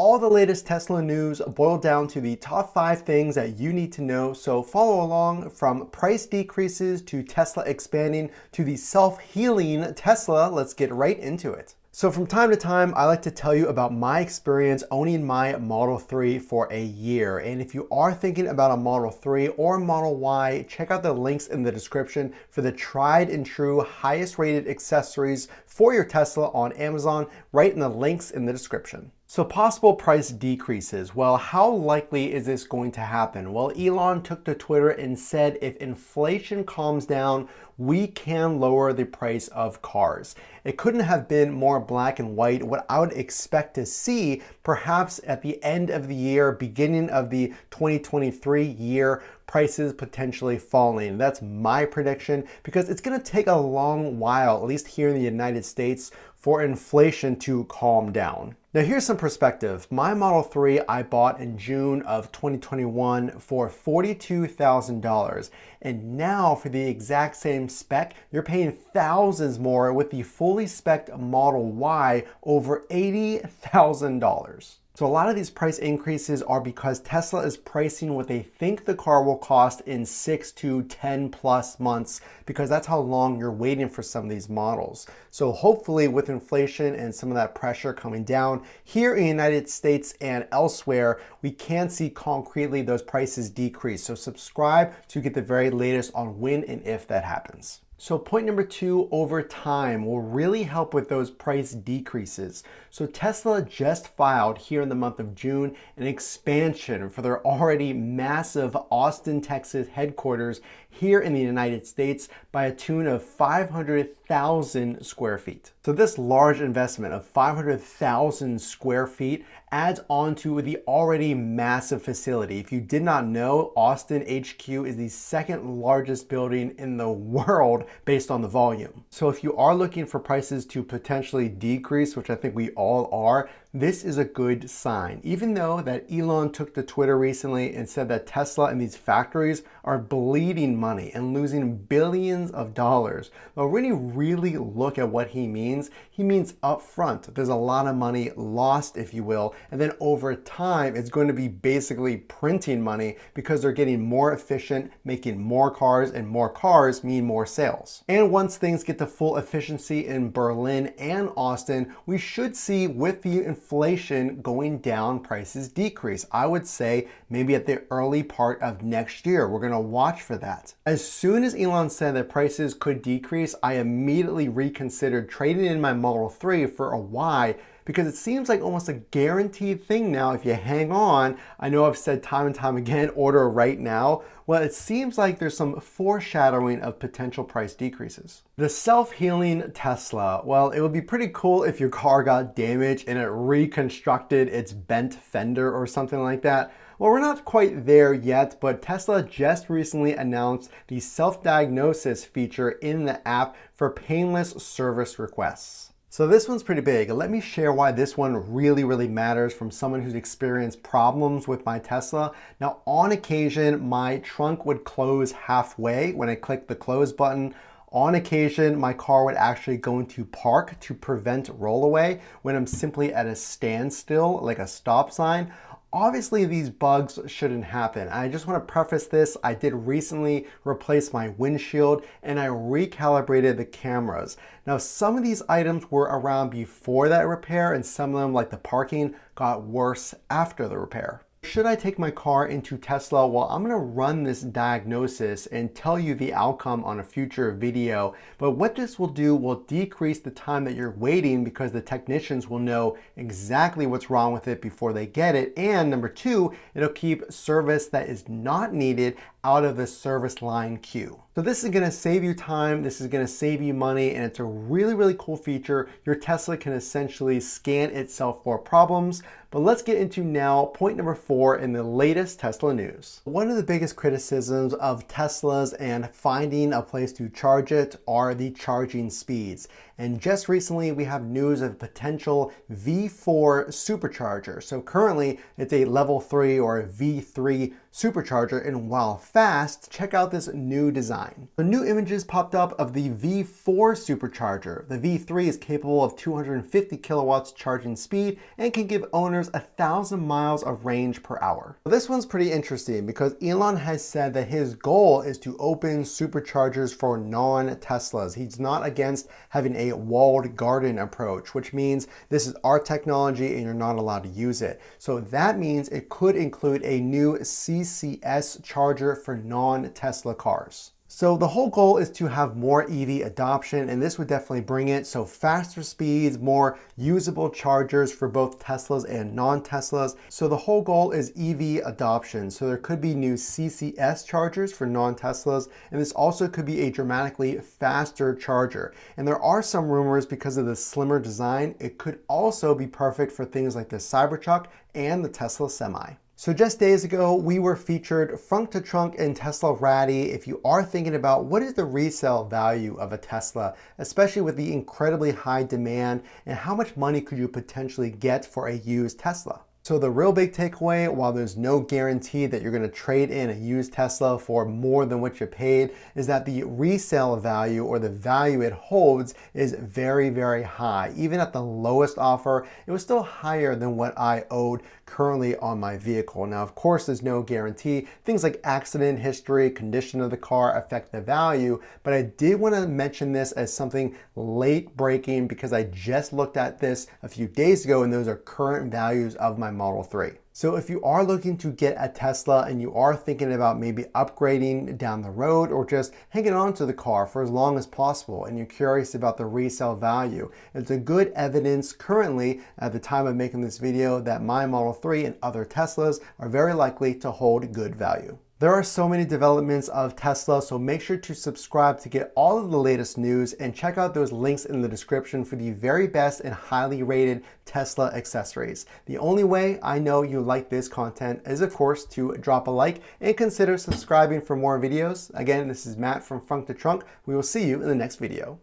all the latest Tesla news boiled down to the top 5 things that you need to know. So follow along from price decreases to Tesla expanding to the self-healing Tesla. Let's get right into it. So from time to time, I like to tell you about my experience owning my Model 3 for a year. And if you are thinking about a Model 3 or Model Y, check out the links in the description for the tried and true highest rated accessories for your Tesla on Amazon, right in the links in the description. So possible price decreases. Well, how likely is this going to happen? Well, Elon took to Twitter and said if inflation calms down, we can lower the price of cars. It couldn't have been more black and white. What I would expect to see perhaps at the end of the year, beginning of the 2023 year, prices potentially falling. That's my prediction because it's going to take a long while, at least here in the United States, for inflation to calm down. Now here's some perspective. My Model 3 I bought in June of 2021 for $42,000. And now for the exact same spec, you're paying thousands more with the fully spec'd Model Y, over $80,000. So a lot of these price increases are because Tesla is pricing what they think the car will cost in 6 to 10 plus months, because that's how long you're waiting for some of these models. So hopefully with inflation and some of that pressure coming down here in the United States and elsewhere, we can see concretely those prices decrease. So subscribe to get the very latest on when and if that happens. So point number 2, over time, will really help with those price decreases. So Tesla just filed here in the month of June an expansion for their already massive Austin, Texas headquarters here in the United States by a tune of 500,000 square feet. So this large investment of 500,000 square feet adds on to the already massive facility. If you did not know, Austin HQ is the second largest building in the world based on the volume. So if you are looking for prices to potentially decrease, which I think we all are, this is a good sign. Even though that Elon took to Twitter recently and said that Tesla and these factories are bleeding money and losing billions of dollars. But when you really look at what he means upfront, there's a lot of money lost, if you will, and then over time, it's going to be basically printing money because they're getting more efficient, making more cars, and more cars mean more sales. And once things get to full efficiency in Berlin and Austin, we should see with the inflation going down, prices decrease. I would say maybe at the early part of next year. We're going to watch for that. As soon as Elon said that prices could decrease, I immediately reconsidered trading in my Model 3 for a Y, because it seems like almost a guaranteed thing now. If you hang on, I know I've said time and time again, order right now. Well, it seems like there's some foreshadowing of potential price decreases. The self-healing Tesla. Well, it would be pretty cool if your car got damaged and it reconstructed its bent fender or something like that. Well, we're not quite there yet, but Tesla just recently announced the self-diagnosis feature in the app for painless service requests. So this one's pretty big. Let me share why this one really matters from someone who's experienced problems with my Tesla. Now, on occasion, my trunk would close halfway when I clicked the close button. On occasion, my car would actually go into park to prevent rollaway when I'm simply at a standstill, like a stop sign. Obviously, these bugs shouldn't happen. I just want to preface this. I did recently replace my windshield and I recalibrated the cameras. Now, some of these items were around before that repair and some of them, like the parking, got worse after the repair. Should I take my car into Tesla? Well, I'm gonna run this diagnosis and tell you the outcome on a future video. But what this will do will decrease the time that you're waiting because the technicians will know exactly what's wrong with it before they get it. And number 2, it'll keep service that is not needed out of the service line queue. So this is gonna save you time, this is gonna save you money, and it's a really cool feature. Your Tesla can essentially scan itself for problems. But let's get into now point number 4 in the latest Tesla news. One of the biggest criticisms of Teslas and finding a place to charge it are the charging speeds. And just recently, we have news of potential V4 supercharger. So currently, it's a level 3 or a V3 supercharger, and while fast, check out this new design. The new images popped up of the V4 supercharger. The V3 is capable of 250 kilowatts charging speed and can give owners 1,000 miles of range per hour. This one's pretty interesting because Elon has said that his goal is to open superchargers for non-Teslas. He's not against having a walled garden approach, which means this is our technology and you're not allowed to use it. So that means it could include a new CCS charger for non-Tesla cars. So the whole goal is to have more EV adoption, and this would definitely bring it. So faster speeds, more usable chargers for both Teslas and non-Teslas. So the whole goal is EV adoption. So there could be new CCS chargers for non-Teslas, and this also could be a dramatically faster charger. And there are some rumors because of the slimmer design, it could also be perfect for things like the Cybertruck and the Tesla Semi. So just days ago, we were featured front to trunk in Tesla Ratty. If you are thinking about what is the resale value of a Tesla, especially with the incredibly high demand, and how much money could you potentially get for a used Tesla? So the real big takeaway, while there's no guarantee that you're going to trade in a used Tesla for more than what you paid, is that the resale value or the value it holds is very, very high. Even at the lowest offer, it was still higher than what I owed currently on my vehicle. Now, of course, there's no guarantee. Things like accident history, condition of the car affect the value, but I did want to mention this as something late breaking because I just looked at this a few days ago and those are current values of my Model 3. So if you are looking to get a Tesla and you are thinking about maybe upgrading down the road or just hanging on to the car for as long as possible and you're curious about the resale value, it's a good evidence currently at the time of making this video that my Model 3 and other Teslas are very likely to hold good value. There are so many developments of Tesla, so make sure to subscribe to get all of the latest news and check out those links in the description for the very best and highly rated Tesla accessories. The only way I know you like this content is, of course, to drop a like and consider subscribing for more videos. Again, this is Matt from Frunk to Trunk. We will see you in the next video.